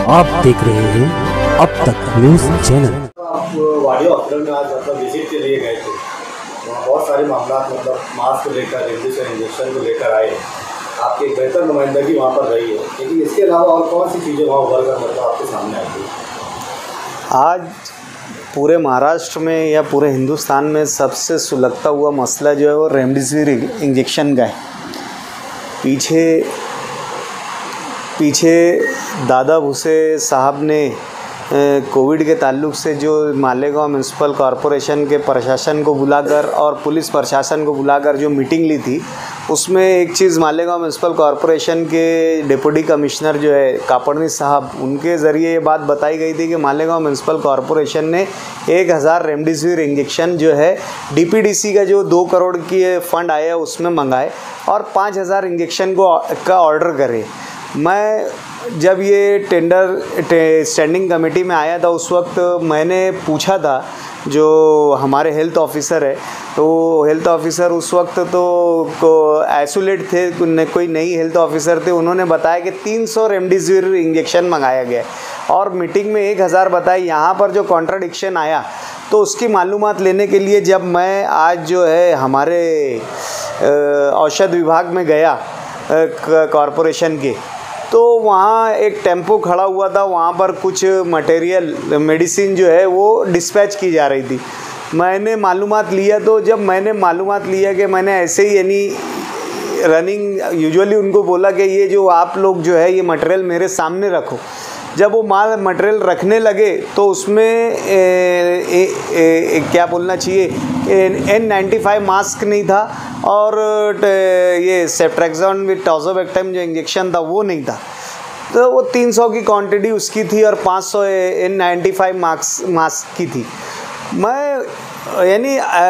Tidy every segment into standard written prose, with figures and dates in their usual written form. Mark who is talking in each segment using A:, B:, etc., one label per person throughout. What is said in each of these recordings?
A: आप देख रहे हैं अब तक न्यूज चैनल।
B: आप वाडिया हॉस्पिटल में आज मतलब विजिट के लिए गए थे, वहाँ बहुत सारे मामला मतलब मास्क को लेकर, रेमडेसिविर इंजेक्शन को लेकर आए। आपकी एक बेहतर नुमाइंदगी वहाँ पर रही है, लेकिन इसके अलावा और कौन सी चीज़ें वहाँ उभर कर मतलब आपके सामने आई थी? आज
C: पूरे महाराष्ट्र में या पूरे हिंदुस्तान में सबसे सुलगता हुआ मसला जो है वो रेमडेसिविर इंजेक्शन का है। पीछे दादा भूसे साहब ने कोविड के ताल्लुक से जो मालेगांव म्यूनसिपल कॉरपोरेशन के प्रशासन को बुलाकर और पुलिस प्रशासन को बुलाकर जो मीटिंग ली थी, उसमें एक चीज़ मालेगांव म्यूनसिपल कॉरपोरेशन के डिप्टी कमिश्नर जो है कापड़नी साहब, उनके ज़रिए ये बात बताई गई थी कि मालेगांव म्यूनसिपल कॉरपोरेशन ने 1000 रेमडेसिविर इंजेक्शन जो है डीपीडीसी का जो 2 करोड़ की फंड आया उसमें मंगाए और 5000 इंजेक्शन का ऑर्डर करे। मैं जब ये टेंडर स्टैंडिंग कमेटी में आया था उस वक्त मैंने पूछा था जो हमारे हेल्थ ऑफिसर है, तो हेल्थ ऑफिसर उस वक्त तो आइसोलेट थे, कोई नई हेल्थ ऑफिसर थे, उन्होंने बताया कि 300 रेमडेसिविर इंजेक्शन मंगाया गया और मीटिंग में 1000 बताई। यहाँ पर जो कॉन्ट्राडिक्शन आया तो उसकी मालूमात लेने के लिए जब मैं आज जो है हमारे औषध विभाग में गया कॉरपोरेशन के, तो वहाँ एक टेम्पो खड़ा हुआ था, वहाँ पर कुछ मटेरियल मेडिसिन जो है वो डिस्पैच की जा रही थी। मैंने मालूमात लिया, तो जब मैंने मालूमात लिया कि मैंने ऐसे ही यानी रनिंग यूजुअली उनको बोला कि ये जो आप लोग जो है ये मटेरियल मेरे सामने रखो। जब वो मटेरियल रखने लगे तो उसमें क्या बोलना चाहिए, N95 मास्क नहीं था और ये सेफ्ट्रैक्सोन विद टॉजोबैक्टम जो इंजेक्शन था वो नहीं था। तो वो 300 की क्वांटिटी उसकी थी और 500 N95 मास्क की थी। मैं यानी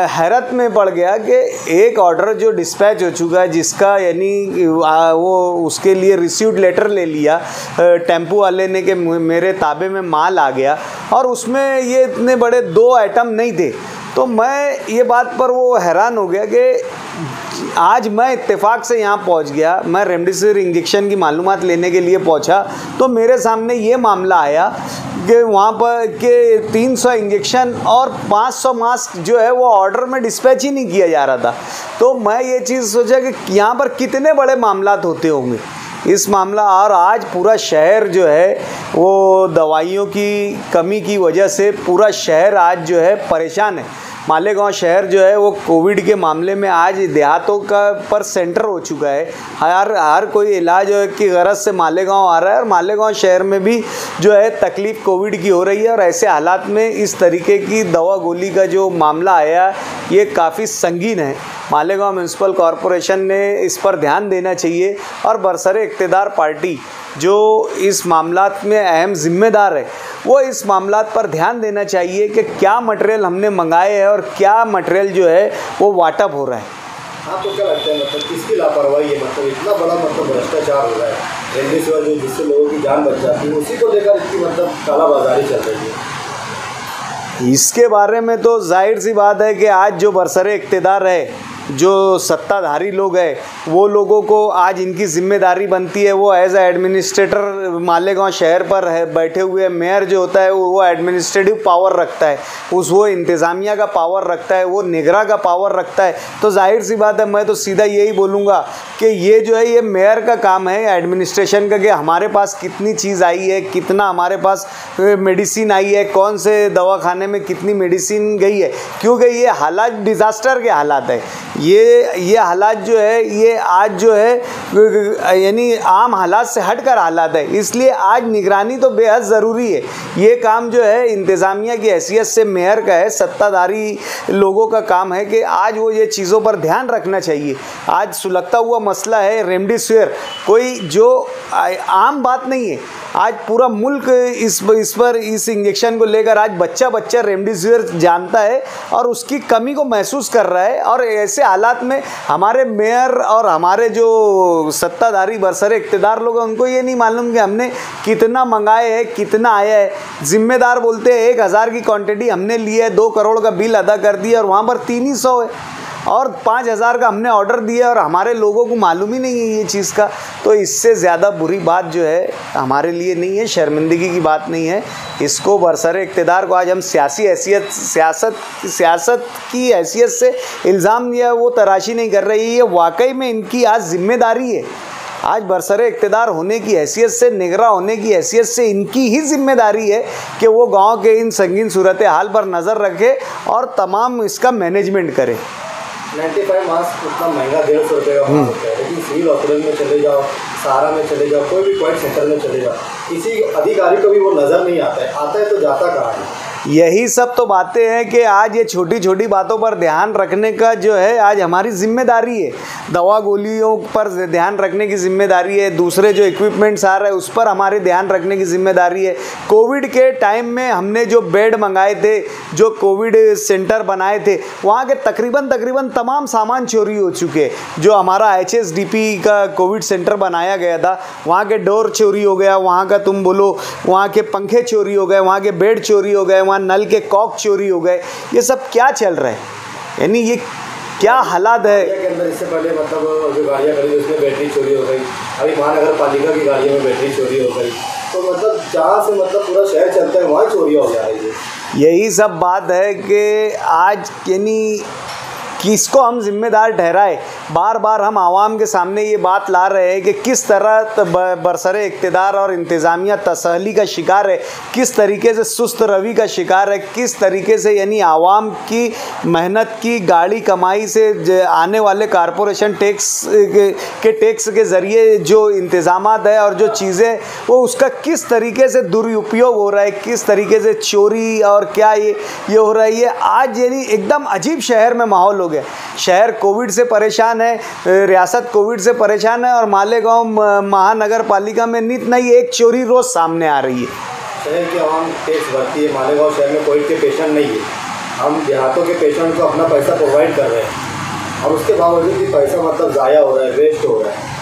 C: हैरत में पड़ गया कि एक ऑर्डर जो डिस्पैच हो चुका है, जिसका यानी वो उसके लिए रिसीव्ड लेटर ले लिया टेम्पो वाले ने कि मेरे ताबे में माल आ गया, और उसमें ये इतने बड़े 2 आइटम नहीं थे। तो मैं ये बात पर वो हैरान हो गया कि आज मैं इत्तेफाक से यहाँ पहुँच गया, मैं रेमडेसिविर इंजेक्शन की मालूमात लेने के लिए पहुँचा तो मेरे सामने ये मामला आया कि वहाँ पर के 300 इंजेक्शन और 500 मास्क जो है वो ऑर्डर में डिस्पैच ही नहीं किया जा रहा था। तो मैं ये चीज़ सोचा कि यहाँ पर कितने बड़े मामलात होते होंगे इस मामला। और आज पूरा शहर जो है वो दवाइयों की कमी की वजह से पूरा शहर आज जो है परेशान है। मालेगांव शहर जो है वो कोविड के मामले में आज देहातों का पर सेंटर हो चुका है। हर कोई इलाज की गरज से मालेगांव आ रहा है और मालेगांव शहर में भी जो है तकलीफ़ कोविड की हो रही है। और ऐसे हालात में इस तरीके की दवा गोली का जो मामला आया ये काफ़ी संगीन है। मालेगांव म्यूनसिपल कॉरपोरेशन ने इस पर ध्यान देना चाहिए और बरसरे इक़्तिदार पार्टी जो इस मामलात में अहम जिम्मेदार है वो इस मामलात पर ध्यान देना चाहिए कि क्या मटेरियल हमने मंगाए हैं और क्या मटेरियल जो है वो वाटअप हो रहा है।
B: आपको क्या लगता है मतलब किसकी लापरवाही है? मतलब इतना बड़ा मतलब भ्रष्टाचार हो रहा है, रेमडेसिविर जो जिससे लोगों की जान बच जाती है, उसी को लेकर इसकी मतलब कालाबाजारी चल रही है।
C: इसके बारे में तो जाहिर सी बात है कि आज जो बरसरे इक़्तिदार है, जो सत्ताधारी लोग हैं, वो लोगों को आज इनकी जिम्मेदारी बनती है। वो एज एडमिनिस्ट्रेटर मालेगांव शहर पर है बैठे हुए, मेयर जो होता है वो एडमिनिस्ट्रेटिव पावर रखता है, वो इंतज़ामिया का पावर रखता है, वो निगरां का पावर रखता है। तो जाहिर सी बात है मैं तो सीधा यही बोलूँगा कि ये जो है ये मेयर का काम है एडमिनिस्ट्रेशन का कि हमारे पास कितनी चीज़ आई है, कितना हमारे पास मेडिसिन आई है, कौन से दवाखाने में कितनी मेडिसिन गई है। क्योंकि ये हालात डिज़ास्टर के हालात है। ये हालात जो है ये आज जो है यानी आम हालात से हटकर हालात है, इसलिए आज निगरानी तो बेहद ज़रूरी है। ये काम जो है इंतज़ामिया की हैसियत से मेयर का है, सत्ताधारी लोगों का काम है कि आज वो ये चीज़ों पर ध्यान रखना चाहिए। आज सुलगता हुआ मसला है रेमडेसिविर, कोई जो आम बात नहीं है। आज पूरा मुल्क इस इंजेक्शन को लेकर आज बच्चा रेमडेसिविर जानता है और उसकी कमी को महसूस कर रहा है। और ऐसे हालात में हमारे मेयर और हमारे जो सत्ताधारी बरसरे इक़्तिदार लोग हैं उनको ये नहीं मालूम कि हमने कितना मंगाए है, कितना आया है। जिम्मेदार बोलते हैं 1000 की क्वांटिटी हमने ली है, 2 करोड़ का बिल अदा कर दिया और वहाँ पर 300 है। और 5,000 का हमने ऑर्डर दिया और हमारे लोगों को मालूम ही नहीं है ये चीज़ का। तो इससे ज़्यादा बुरी बात जो है हमारे लिए नहीं है, शर्मिंदगी की बात नहीं है। इसको बरसरे इक़्तिदार को आज हम सियासत की हैसियत से इल्ज़ाम या वो तराशी नहीं कर रही है, वाकई में इनकी आज जिम्मेदारी है। आज बरसरे इक़्तिदार होने की हैसियत से, निगरां होने की हैसियत से इनकी ही जिम्मेदारी है कि वो गांव के इन संगीन सूरत हाल पर नज़र रखे और तमाम इसका मैनेजमेंट करे।
B: 95 मास्क उतना महंगा 150 रुपये का मास्क होता है, लेकिन सिविल हॉस्पिटल में चले जाओ, सहारा में चले जाओ, कोई भी कोविड सेंटर में चले जाओ, किसी अधिकारी को भी वो नज़र नहीं आता है, आता है तो जाता कहाँ है।
C: यही सब तो बातें हैं कि आज ये छोटी छोटी बातों पर ध्यान रखने का जो है आज हमारी जिम्मेदारी है। दवा गोलियों पर ध्यान रखने की जिम्मेदारी है, दूसरे जो इक्विपमेंट्स आ रहे हैं उस पर हमारी ध्यान रखने की जिम्मेदारी है। कोविड के टाइम में हमने जो बेड मंगाए थे, जो कोविड सेंटर बनाए थे, वहाँ के तकरीबन तमाम सामान चोरी हो चुके। जो हमारा HSDP का कोविड सेंटर बनाया गया था, वहाँ के डोर चोरी हो गया, वहाँ का तुम बोलो वहाँ के पंखे चोरी हो गए, वहाँ के बेड चोरी हो गए, वहाँ नल के कॉक चोरी हो गए। ये सब क्या चल रहा है, यानी ये क्या हालात है
B: के अंदर। इससे पहले मतलब जो गाड़ियाँ खरीदी उसमें बैटरी चोरी हो गई, अभी महानगर पालिका की गाड़ियों में बैटरी चोरी हो गई। तो मतलब जहाँ से मतलब पूरा शहर चलता है वहाँ चोरियाँ हो जा रही है।
C: यही सब बात है कि आज यानी किसको हम जिम्मेदार ठहराए। बार बार हम आवाम के सामने ये बात ला रहे हैं कि किस तरह बरसरे इक़्तिदार और इंतज़ामिया तसहली का शिकार है, किस तरीके से सुस्त रवि का शिकार है, किस तरीके से यानी आवाम की मेहनत की गाड़ी कमाई से आने वाले कारपोरेशन टैक्स के ज़रिए जो इंतज़ामात है और जो चीज़ें वो उसका किस तरीके से दुरुपयोग हो रहा है, किस तरीके से चोरी और क्या ये हो रहा है। ये आज यानी एकदम अजीब शहर में माहौल हो गया। शहर कोविड से परेशान है, रियासत कोविड से परेशान है और मालेगांव महानगर पालिका में नित नई एक चोरी रोज़ सामने आ रही है।
B: शहर की आवाम टैक्स भरती है, मालेगांव शहर में कोविड के पेशेंट नहीं है, हम देहातों के पेशेंट को अपना पैसा प्रोवाइड कर रहे हैं और उसके बावजूद भी पैसा मतलब ज़ाया हो रहा है, वेस्ट हो रहा है।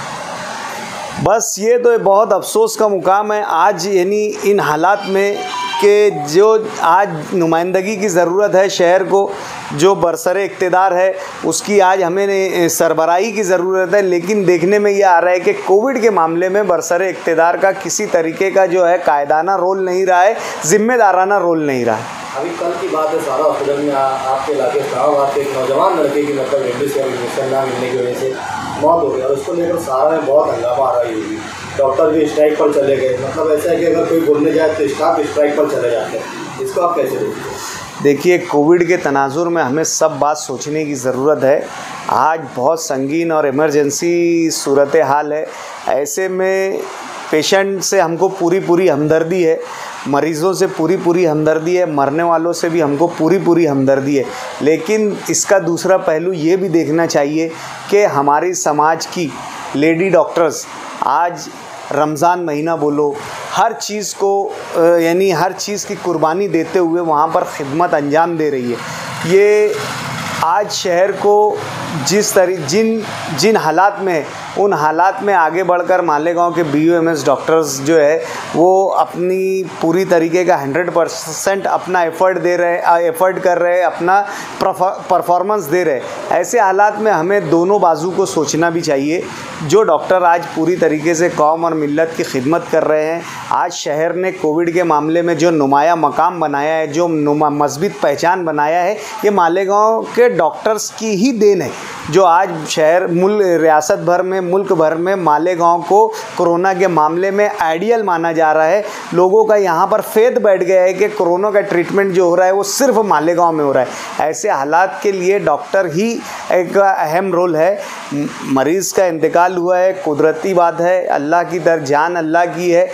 C: बस ये तो बहुत अफसोस का मुकाम है आज यानी इन हालात में कि जो आज नुमाइंदगी की ज़रूरत है शहर को, जो बरसरे इक़्तिदार है उसकी आज हमें सरबराही की ज़रूरत है। लेकिन देखने में ये आ रहा है कि कोविड के मामले में बरसरे इक़्तिदार का किसी तरीके का जो है कायदाना रोल नहीं रहा है, ज़िम्मेदाराना रोल नहीं रहा है।
B: अभी कल की बात है, सहारा हॉस्पिटल में आपके इलाके इस्लामाबाद के एक नौजवान लड़के की मतलब रेमडेसिविर इंजेक्शन ना मिलने की वजह से मौत हो गई और उसको लेकर सहारा में बहुत हंगामा आ रही होगी। डॉक्टर भी स्ट्राइक पर चले गए। मतलब ऐसा है कि अगर कोई बोलने जाए तो स्टाफ स्ट्राइक पर चले जाते हैं। इसको आप कैसे देखते हैं?
C: देखिए, कोविड के तनाजुर में हमें सब बात सोचने की ज़रूरत है। आज बहुत संगीन और इमरजेंसी सूरत हाल है। ऐसे में पेशेंट से हमको पूरी हमदर्दी है, मरीज़ों से पूरी हमदर्दी है, मरने वालों से भी हमको पूरी हमदर्दी है। लेकिन इसका दूसरा पहलू ये भी देखना चाहिए कि हमारी समाज की लेडी डॉक्टर्स आज रमज़ान महीना बोलो, हर चीज़ को यानी हर चीज़ की कुर्बानी देते हुए वहाँ पर खिदमत अंजाम दे रही है। ये आज शहर को जिन हालात में, उन हालात में आगे बढ़कर मालेगांव के BUMS डॉक्टर्स जो है वो अपनी पूरी तरीके का 100% अपना एफ़र्ट कर रहे हैं, अपना परफॉर्मेंस दे रहे हैं। ऐसे हालात में हमें दोनों बाजू को सोचना भी चाहिए। जो डॉक्टर आज पूरी तरीके से कौम और मिल्लत की खिदमत कर रहे हैं, आज शहर ने कोविड के मामले में जो नुमाया मकाम बनाया है, जो मज़बूत पहचान बनाया है, ये मालेगांव के डॉक्टर्स की ही देन है। जो आज रियासत भर में, मुल्क भर में मालेगांव को कोरोना के मामले में आइडियल माना जा रहा है। लोगों का यहाँ पर फेथ बैठ गया है कि कोरोना का ट्रीटमेंट जो हो रहा है वो सिर्फ मालेगांव में हो रहा है। ऐसे हालात के लिए डॉक्टर ही एक अहम रोल है। मरीज़ का इंतकाल हुआ है, कुदरती बात है, अल्लाह की जान अल्लाह की है,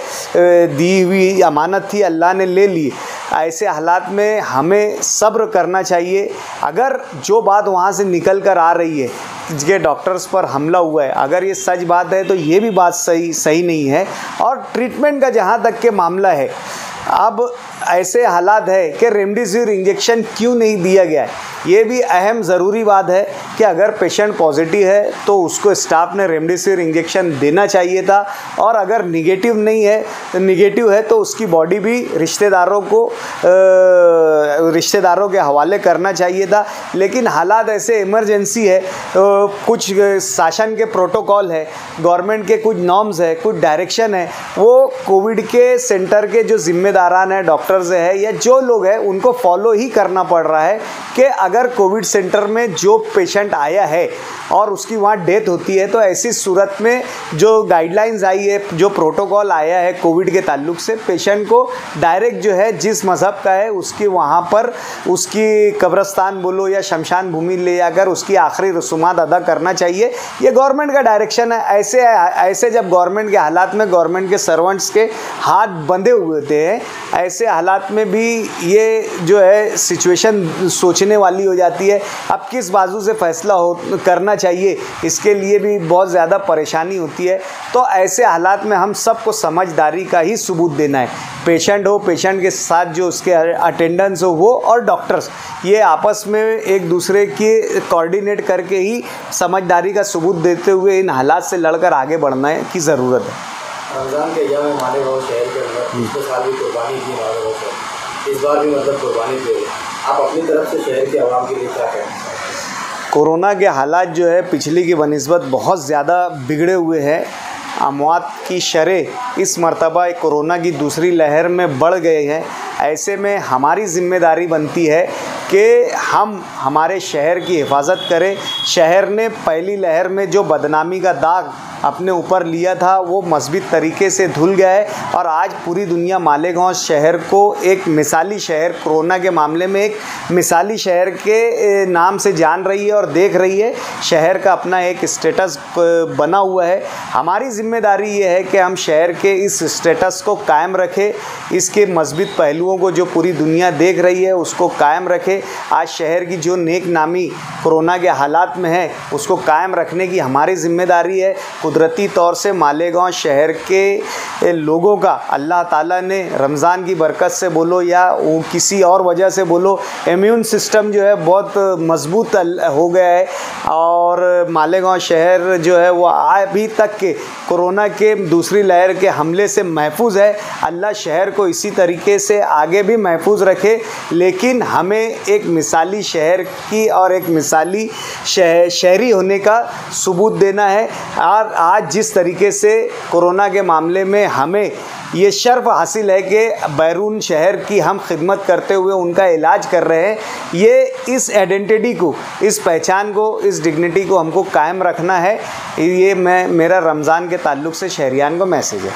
C: दी हुई अमानत थी, अल्लाह ने ले ली। ऐसे हालात में हमें सब्र करना चाहिए। अगर जो बात वहाँ से निकल कर आ रही है कि डॉक्टर्स पर हमला हुआ है, अगर ये सच बात है तो ये भी बात सही नहीं है। और ट्रीटमेंट का जहाँ तक के मामला है, अब ऐसे हालात है कि रेमडेसिविर इंजेक्शन क्यों नहीं दिया गया है। ये भी अहम ज़रूरी बात है कि अगर पेशेंट पॉजिटिव है तो उसको स्टाफ ने रेमडेसिविर इंजेक्शन देना चाहिए था, और अगर निगेटिव है तो उसकी बॉडी भी रिश्तेदारों के हवाले करना चाहिए था। लेकिन हालात ऐसे इमरजेंसी है, कुछ शासन के प्रोटोकॉल है, गवर्नमेंट के कुछ नॉर्म्स है, कुछ डायरेक्शन है, वो कोविड के सेंटर के जो जिम्मेदारान हैं, डॉक्टर्स हैं या जो लोग हैं, उनको फॉलो ही करना पड़ रहा है कि अगर कोविड सेंटर में जो पेशेंट आया है और उसकी वहाँ डेथ होती है तो ऐसी सूरत में जो गाइडलाइंस आई है, जो प्रोटोकॉल आया है कोविड के ताल्लुक से, पेशेंट को डायरेक्ट जो है जिस मज़हब का है उसके वहाँ पर उसकी कब्रस्तान बोलो या शमशान भूमि ले जाकर उसकी आखिरी रसूमात अदा करना चाहिए। ये गवर्नमेंट का डायरेक्शन है। ऐसे जब गवर्नमेंट के हालात में गवर्नमेंट के सर्वेंट्स के हाथ बंधे हुए होते हैं, ऐसे हालात में भी ये जो है सिचुएशन सोचने वाली हो जाती है। अब किस बाजू से फैसला करना चाहिए, इसके लिए भी बहुत ज़्यादा परेशानी होती है। तो ऐसे हालात में हम सबको समझदारी का ही सबूत देना है। पेशेंट हो, पेशेंट के साथ जो उसके अटेंडेंस हो, वो और डॉक्टर्स, ये आपस में एक दूसरे की कोऑर्डिनेट करके ही समझदारी का सबूत देते हुए इन हालात से लड़कर आगे बढ़ने की ज़रूरत है।
B: रमज़ान के अय्याम में मालेगांव शहर के अंदर पिछले साल भी कुर्बानी की मालेगांव शहर, इस बार भी मतलब कुर्बानी दे रहे। आप अपनी तरफ से शहर के आवाम के लिए क्या कहना चाहते हैं?
C: कोरोना के हालात जो है पिछली की बनिस्बत बहुत ज़्यादा बिगड़े हुए हैं। अमवात की शरह इस मर्तबा कोरोना की दूसरी लहर में बढ़ गए हैं। ऐसे में हमारी ज़िम्मेदारी बनती है कि हम हमारे शहर की हिफाजत करें। शहर ने पहली लहर में जो बदनामी का दाग अपने ऊपर लिया था वो मस्बत तरीके से धुल गया है, और आज पूरी दुनिया मालेगांव शहर को एक मिसाली शहर, कोरोना के मामले में एक मिसाली शहर के नाम से जान रही है और देख रही है। शहर का अपना एक स्टेटस बना हुआ है। हमारी ज़िम्मेदारी ये है कि हम शहर के इस स्टेटस को कायम रखें, इसके मस्बत पहलुओं को जो पूरी दुनिया देख रही है उसको कायम रखें। आज शहर की जो नेक नामी कोरोना के हालात में है उसको कायम रखने की हमारी ज़िम्मेदारी है। कुदरती तौर से मालेगांव शहर के लोगों का अल्लाह ताला ने रमज़ान की बरकत से बोलो या किसी और वजह से बोलो, इम्यून सिस्टम जो है बहुत मजबूत हो गया है, और मालेगांव शहर जो है वो अभी तक के कोरोना के दूसरी लहर के हमले से महफूज है। अल्लाह शहर को इसी तरीके से आगे भी महफूज रखे। लेकिन हमें एक मिसाली शहर की और एक मिसाली शहरी होने का सबूत देना है। और आज जिस तरीके से कोरोना के मामले में हमें ये शर्फ हासिल है कि बैरून शहर की हम खिदमत करते हुए उनका इलाज कर रहे हैं, ये इस आइडेंटिटी को, इस पहचान को, इस डिग्निटी को हमको कायम रखना है। ये मेरा रमज़ान के ताल्लुक़ से शहरियान को मैसेज है।